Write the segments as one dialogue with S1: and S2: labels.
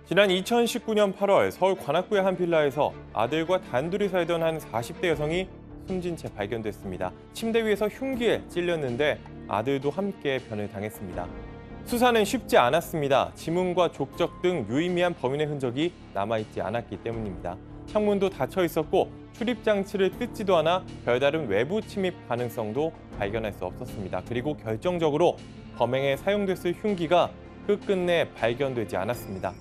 S1: 지난 2019년 8월 서울 관악구의 한 빌라에서 아들과 단둘이 살던 한 40대 여성이 숨진 채 발견됐습니다. 침대 위에서 흉기에 찔렸는데 아들도 함께 변을 당했습니다. 수사는 쉽지 않았습니다. 지문과 족적 등 유의미한 범인의 흔적이 남아있지 않았기 때문입니다. 창문도 닫혀 있었고 출입 장치를 뜯지도 않아 별다른 외부 침입 가능성도 발견할 수 없었습니다. 그리고 결정적으로 범행에 사용됐을 흉기가 끝끝내 발견되지 않았습니다.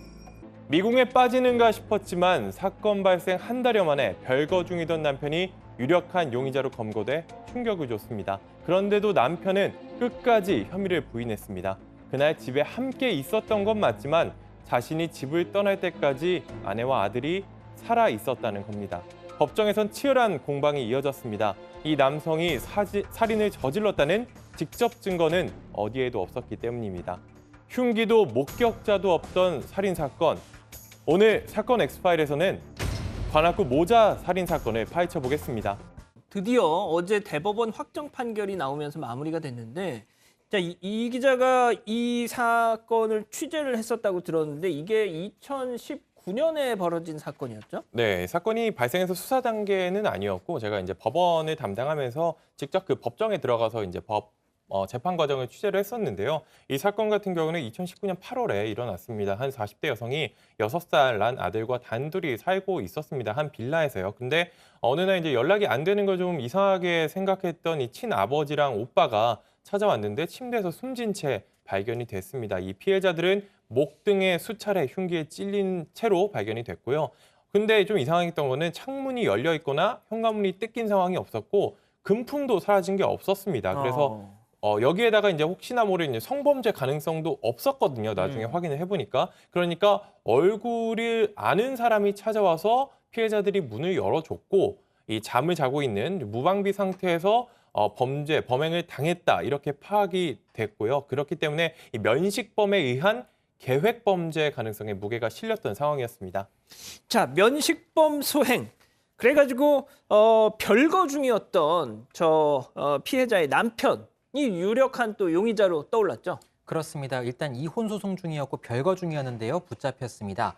S1: 미궁에 빠지는가 싶었지만 사건 발생 한 달여 만에 별거 중이던 남편이 유력한 용의자로 검거돼 충격을 줬습니다. 그런데도 남편은 끝까지 혐의를 부인했습니다. 그날 집에 함께 있었던 건 맞지만 자신이 집을 떠날 때까지 아내와 아들이 살아 있었다는 겁니다. 법정에선 치열한 공방이 이어졌습니다. 이 남성이 살인을 저질렀다는 직접 증거는 어디에도 없었기 때문입니다. 흉기도 목격자도 없던 살인 사건. 오늘 사건 엑스파일에서는 관악구 모자 살인 사건을 파헤쳐 보겠습니다.
S2: 드디어 어제 대법원 확정 판결이 나오면서 마무리가 됐는데, 자, 이 기자가 이 사건을 취재를 했었다고 들었는데 이게 2019년에 벌어진 사건이었죠?
S1: 네, 사건이 발생해서 수사 단계는 아니었고 제가 이제 법원을 담당하면서 직접 그 법정에 들어가서 이제 재판 과정을 취재를 했었는데요. 이 사건 같은 경우는 2019년 8월에 일어났습니다. 한 40대 여성이 6살 난 아들과 단둘이 살고 있었습니다. 한 빌라에서요. 근데 어느 날 이제 연락이 안 되는 걸 좀 이상하게 생각했던 이 친아버지랑 오빠가 찾아왔는데 침대에서 숨진 채 발견이 됐습니다. 이 피해자들은 목 등에 수차례 흉기에 찔린 채로 발견이 됐고요. 근데 좀 이상했던 거는 창문이 열려 있거나 현관문이 뜯긴 상황이 없었고 금품도 사라진 게 없었습니다. 그래서 여기에다가 이제 혹시나 모르는 성범죄 가능성도 없었거든요. 나중에 확인을 해보니까. 그러니까 얼굴을 아는 사람이 찾아와서 피해자들이 문을 열어줬고 이 잠을 자고 있는 무방비 상태에서 범행을 당했다 이렇게 파악이 됐고요. 그렇기 때문에 이 면식범에 의한 계획범죄 가능성에 무게가 실렸던 상황이었습니다.
S2: 자, 면식범 소행. 그래가지고 별거 중이었던 피해자의 남편이 유력한 또 용의자로 떠올랐죠.
S3: 그렇습니다. 일단 이혼 소송 중이었고 별거 중이었는데요. 붙잡혔습니다.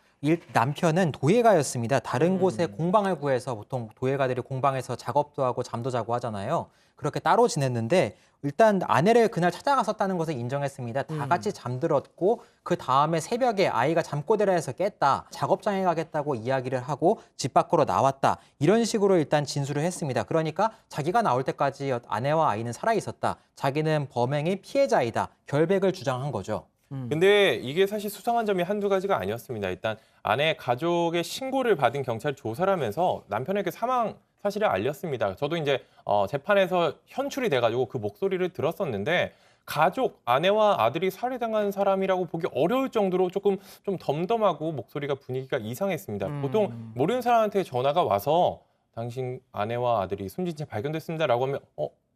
S3: 남편은 도예가였습니다. 다른 곳에 공방을 구해서 보통 도예가들이 공방에서 작업도 하고 잠도 자고 하잖아요. 그렇게 따로 지냈는데 일단 아내를 그날 찾아갔었다는 것을 인정했습니다. 다 같이 잠들었고 그 다음에 새벽에 아이가 잠꼬대를 깼다. 작업장에 가겠다고 이야기를 하고 집 밖으로 나왔다. 이런 식으로 일단 진술을 했습니다. 그러니까 자기가 나올 때까지 아내와 아이는 살아있었다. 자기는 범행의 피해자이다. 결백을 주장한 거죠.
S1: 근데 이게 사실 수상한 점이 한두 가지가 아니었습니다. 일단 아내 가족의 신고를 받은 경찰이 조사를 하면서 남편에게 사망 사실을 알렸습니다. 저도 이제 재판에서 현출이 돼가지고 그 목소리를 들었었는데 가족, 아내와 아들이 살해당한 사람이라고 보기 어려울 정도로 조금 좀 덤덤하고 목소리가 분위기가 이상했습니다. 보통 모르는 사람한테 전화가 와서 당신 아내와 아들이 숨진 채 발견됐습니다라고 하면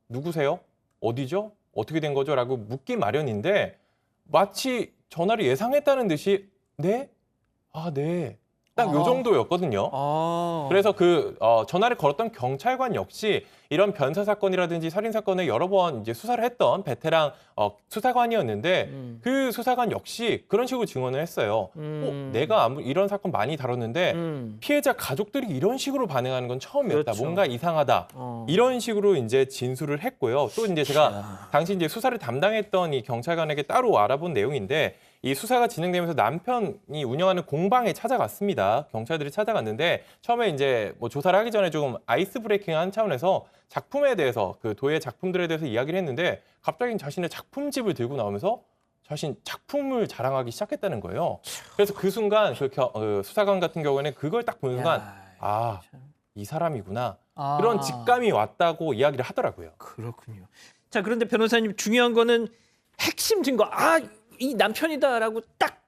S1: 누구세요? 어디죠? 어떻게 된 거죠? 라고 묻기 마련인데 마치 전화를 예상했다는 듯이 네? 아, 네. 딱 요 정도였거든요. 그래서 전화를 걸었던 경찰관 역시 이런 변사 사건이라든지 살인 사건을 여러 번 이제 수사를 했던 베테랑 수사관이었는데 그 수사관 역시 그런 식으로 증언을 했어요. 내가 이런 사건 많이 다뤘는데 피해자 가족들이 이런 식으로 반응하는 건 처음이었다.
S2: 그렇죠.
S1: 뭔가 이상하다. 이런 식으로 이제 진술을 했고요. 또 이제 제가 당시 이제 수사를 담당했던 이 경찰관에게 따로 알아본 내용인데 이 수사가 진행되면서 남편이 운영하는 공방에 찾아갔습니다. 경찰들이 찾아갔는데 처음에 이제 조사를 하기 전에 조금 아이스 브레이킹한 차원에서 작품에 대해서 그 도예 작품들에 대해서 이야기를 했는데 갑자기 자신의 작품집을 들고 나오면서 자신 작품을 자랑하기 시작했다는 거예요. 그래서 그 순간 수사관 같은 경우에는 그걸 딱 보는 순간 이 사람이구나. 그런 직감이 왔다고 이야기를 하더라고요.
S2: 그렇군요. 자, 그런데 변호사님 중요한 거는 핵심 증거. 이 남편이다라고 딱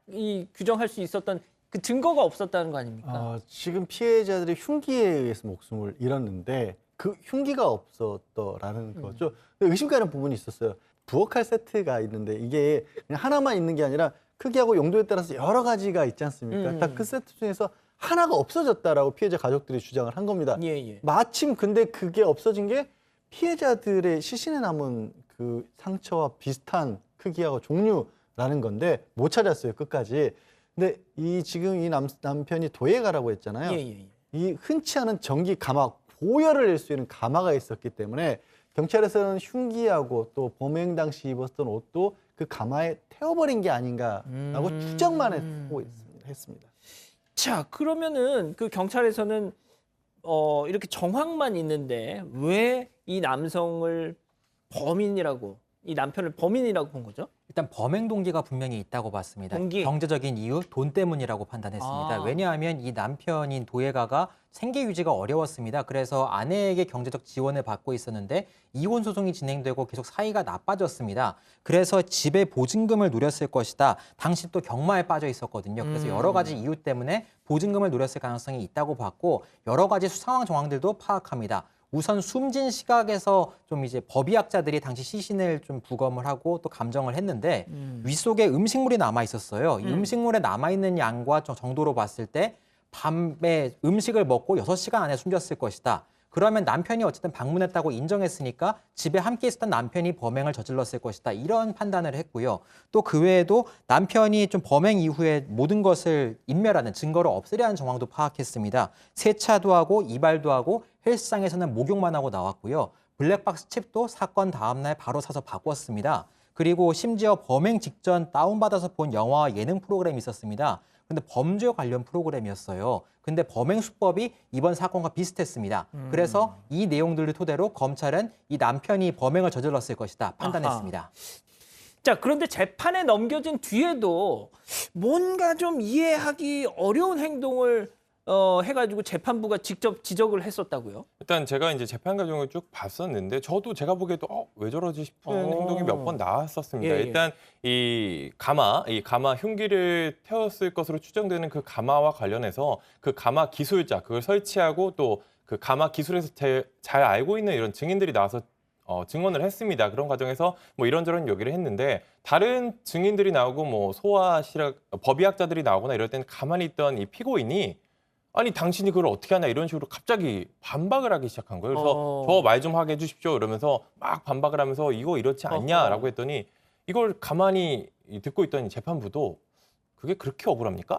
S2: 규정할 수 있었던 그 증거가 없었다는 거 아닙니까?
S4: 지금 피해자들이 흉기에 의해서 목숨을 잃었는데 그 흉기가 없었더라는 거죠. 의심가는 부분이 있었어요. 부엌칼 세트가 있는데 이게 그냥 하나만 있는 게 아니라 크기하고 용도에 따라서 여러 가지가 있지 않습니까? 딱 그 세트 중에서 하나가 없어졌다라고 피해자 가족들이 주장을 한 겁니다.
S2: 예.
S4: 마침 근데 그게 없어진 게 피해자들의 시신에 남은 그 상처와 비슷한 크기하고 종류라는 건데 못 찾았어요, 끝까지. 근데 지금 이 남편이 도예가라고 했잖아요.
S2: 예, 예, 예.
S4: 이 흔치 않은 전기 가마, 보혈을 낼 수 있는 가마가 있었기 때문에 경찰에서는 흉기하고 또 범행 당시 입었던 옷도 그 가마에 태워버린 게 아닌가라고 추정만 하고 했습니다.
S2: 자, 그러면은 그 경찰에서는 이렇게 정황만 있는데 왜 이 남성을 범인이라고, 이 남편을 범인이라고 본 거죠?
S3: 일단 범행 동기가 분명히 있다고 봤습니다.
S2: 동기?
S3: 경제적인 이유, 돈 때문이라고 판단했습니다.
S2: 아.
S3: 왜냐하면 이 남편인 도예가가 생계 유지가 어려웠습니다. 그래서 아내에게 경제적 지원을 받고 있었는데 이혼 소송이 진행되고 계속 사이가 나빠졌습니다. 그래서 집에 보증금을 노렸을 것이다. 당시 또 경마에 빠져 있었거든요. 그래서 여러 가지 이유 때문에 보증금을 노렸을 가능성이 있다고 봤고 여러 가지 상황 정황들도 파악합니다. 우선 숨진 시각에서 좀 이제 법의학자들이 당시 시신을 좀 부검을 하고 또 감정을 했는데 윗속에 음식물이 남아 있었어요. 이 음식물에 남아 있는 양과 정도로 봤을 때 밤에 음식을 먹고 6시간 안에 숨졌을 것이다. 그러면 남편이 어쨌든 방문했다고 인정했으니까 집에 함께 있었던 남편이 범행을 저질렀을 것이다. 이런 판단을 했고요. 또 그 외에도 남편이 좀 범행 이후에 모든 것을 인멸하는 증거를 없애려 하는 정황도 파악했습니다. 세차도 하고 이발도 하고 헬스장에서는 목욕만 하고 나왔고요. 블랙박스 칩도 사건 다음 날 바로 사서 바꿨습니다. 그리고 심지어 범행 직전 다운받아서 본 영화와 예능 프로그램이 있었습니다. 근데 범죄 관련 프로그램이었어요. 근데 범행 수법이 이번 사건과 비슷했습니다. 그래서 이 내용들을 토대로 검찰은 이 남편이 범행을 저질렀을 것이다 판단했습니다.
S2: 자, 그런데 재판에 넘겨진 뒤에도 뭔가 좀 이해하기 어려운 행동을 해가지고 재판부가 직접 지적을 했었다고요?
S1: 일단 제가 이제 재판 과정을 쭉 봤었는데 저도 제가 보기에도 왜 저러지 싶은 행동이 몇 번 나왔었습니다.
S2: 예, 예.
S1: 일단 이 가마 흉기를 태웠을 것으로 추정되는 그 가마와 관련해서 그 가마 기술자, 그걸 설치하고 또 그 가마 기술에서 잘 알고 있는 이런 증인들이 나와서 증언을 했습니다. 그런 과정에서 뭐 이런저런 얘기를 했는데 다른 증인들이 나오고 뭐 소아실학 법의학자들이 나오거나 이럴 때는 가만히 있던 이 피고인이 아니 당신이 그걸 어떻게 하냐 이런 식으로 갑자기 반박을 하기 시작한 거예요. 그래서 저 말 좀 하게 해주십시오 이러면서 막 반박을 하면서 이거 이렇지 않냐라고 했더니 이걸 가만히 듣고 있던 재판부도 그게 그렇게 억울합니까?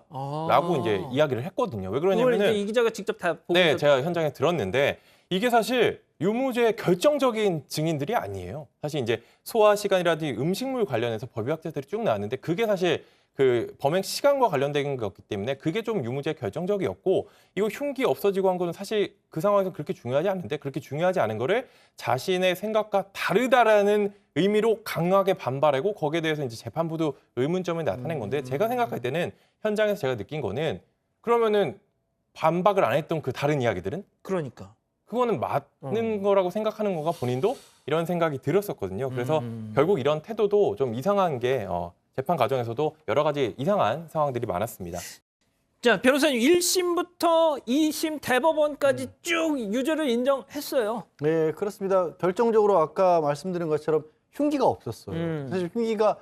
S1: 라고 이제 이야기를 했거든요. 왜
S2: 그걸 이제
S1: 그러냐면은
S2: 이 기자가 직접 다 보고
S1: 네, 제가 현장에 들었는데 이게 사실 유무죄의 결정적인 증인들이 아니에요. 사실 이제 소화 시간이라든지 음식물 관련해서 법의학자들이 쭉 나왔는데 그게 사실 그 범행 시간과 관련된 거기 때문에 그게 좀 유무죄 결정적이었고 이거 흉기 없어지고 한 거는 사실 그 상황에서 그렇게 중요하지 않은데 그렇게 중요하지 않은 거를 자신의 생각과 다르다라는 의미로 강하게 반발하고 거기에 대해서 이제 재판부도 의문점을 나타낸 건데 제가 생각할 때는 현장에서 제가 느낀 거는 그러면은 반박을 안 했던 그 다른 이야기들은
S2: 그러니까.
S1: 그거는 맞는 거라고 생각하는 거가 본인도 이런 생각이 들었었거든요. 그래서 결국 이런 태도도 좀 이상한 게 재판 과정에서도 여러 가지 이상한 상황들이 많았습니다.
S2: 자, 변호사님 1심부터 2심 대법원까지 쭉 유죄를 인정했어요.
S4: 네, 그렇습니다. 결정적으로 아까 말씀드린 것처럼 흉기가 없었어요. 사실 흉기가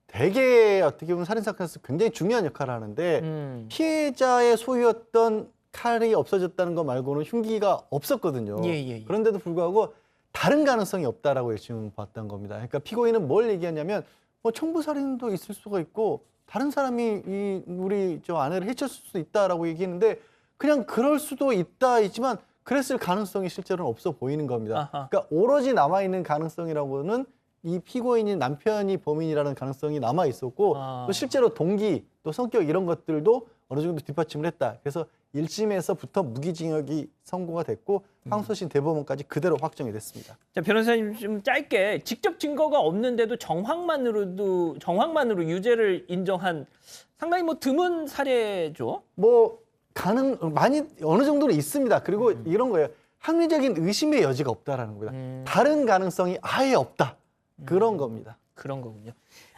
S4: 되게 어떻게 보면 살인사건에서 굉장히 중요한 역할을 하는데 피해자의 소유였던 칼이 없어졌다는 것 말고는 흉기가 없었거든요.
S2: 예.
S4: 그런데도 불구하고 다른 가능성이 없다라고 지금 봤던 겁니다. 그러니까 피고인은 뭘 얘기하냐면 청부살인도 있을 수가 있고 다른 사람이 우리 저 아내를 해쳤을 수도 있다라고 얘기했는데 그냥 그럴 수도 있다이지만 그랬을 가능성이 실제로는 없어 보이는 겁니다.
S2: 아하.
S4: 그러니까 오로지 남아있는 가능성이라고는 이 피고인인 남편이 범인이라는 가능성이 남아 있었고 또 실제로 동기 또 성격 이런 것들도 어느 정도 뒷받침을 했다. 그래서 1심에서부터 무기징역이 선고가 됐고 항소심 대법원까지 그대로 확정이 됐습니다.
S2: 자, 변호사님 좀 짧게 직접 증거가 없는데도 정황만으로 유죄를 인정한 상당히 뭐 드문 사례죠.
S4: 많이 어느 정도는 있습니다. 그리고 이런 거예요. 합리적인 의심의 여지가 없다라는 겁니다. 다른 가능성이 아예 없다. 그런 겁니다.
S2: 그런 거군요.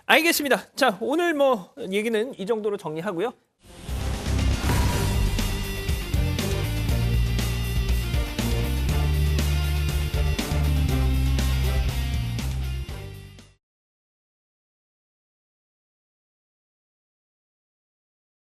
S2: 알겠습니다. 자, 오늘 뭐 얘기는 이 정도로 정리하고요.